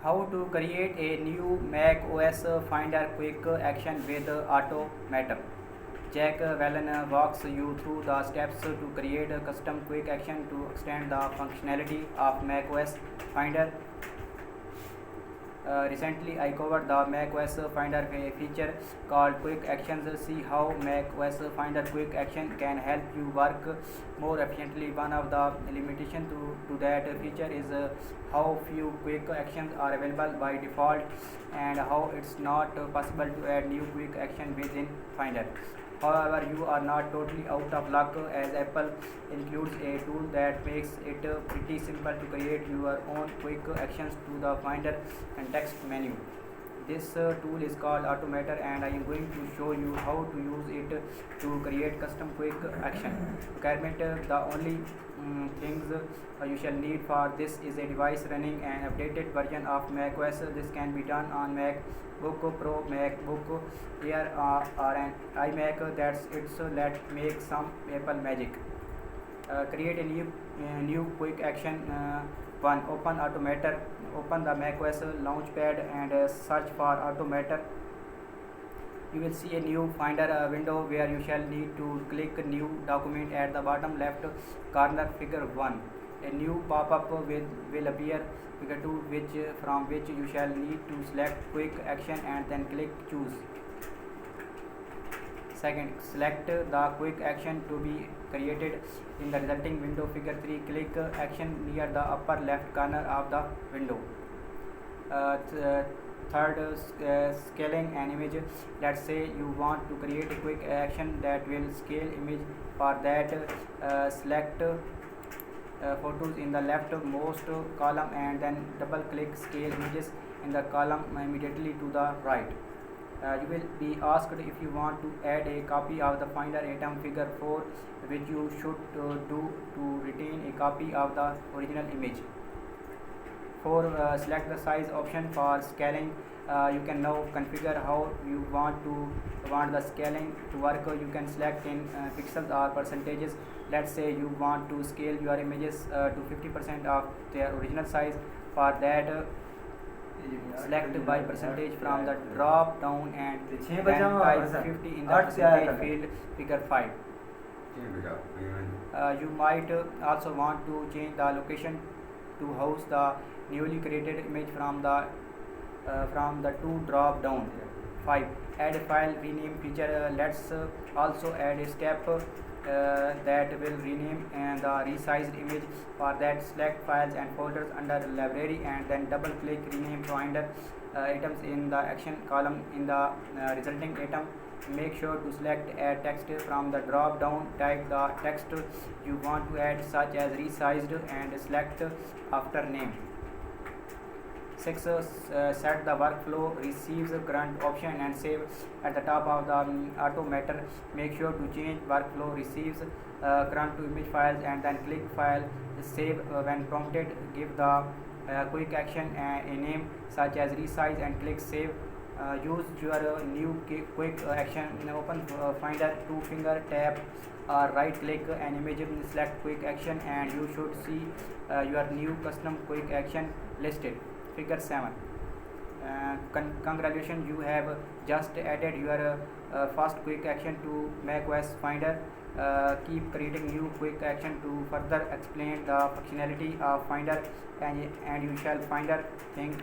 How to create a new Mac OS Finder quick action with Automator. Jack Wellen walks you through the steps to create a custom quick action to extend the functionality of Mac OS Finder. Recently, I covered the macOS Finder feature called Quick Actions. See how macOS Finder Quick Action can help you work more efficiently. One of the limitations to that feature is how few quick actions are available by default and how it's not possible to add new quick action within Finder. However, you are not totally out of luck as Apple includes a tool that makes it pretty simple to create your own quick actions to the Finder context menu. This tool is called Automator and I am going to show you how to use it to create custom quick action. Requirement the only things you shall need for this is a device running an updated version of macOS. This can be done on MacBook Pro, MacBook Air or an iMac. That's it's let make some Apple magic. Create a new quick action. One, open Automator. Open the macOS launchpad and search for Automator. You will see a new Finder window where you shall need to click new document at the bottom left corner. Figure 1. A new pop-up will appear. Figure 2, from which you shall need to select quick action and then click choose. Second, select the quick action to be created in the resulting window. Figure 3, click action near the upper left corner of the window. Third, scaling an image. Let's say you want to create a quick action that will scale image. For that, select photos in the leftmost column and then double click scale images in the column immediately to the right. You will be asked if you want to add a copy of the Finder item. Figure 4, which you should do to retain a copy of the original image. 4. Select the size option for scaling. You can now configure how you want the scaling to work. You can select in pixels or percentages. Let's say you want to scale your images to 50% of their original size. For that, select by percentage from the drop down and then type 50 in the percentage field. Figure 5. You might also want to change the location to house the newly created image from the two drop down. 5. Add a file rename feature. Let's also add a step that will rename the resized image. For that, select files and folders under library and then double click rename Finder items in the action column. In the resulting item, make sure to select add text from the drop down. Type the text you want to add, such as resized, and select after name. 6. Set the workflow receives current option and save at the top of the Automator. Make sure to change workflow receives current to image files and then click file save when prompted. Give the quick action a name such as resize and click save. Use your new quick action. Open Finder, two finger tap or right click an image, select quick action, and you should see your new custom quick action listed. Figure 7. Congratulations, you have just added your first quick action to macOS Finder. Keep creating new quick action to further explain the functionality of Finder and you shall Finder. Thank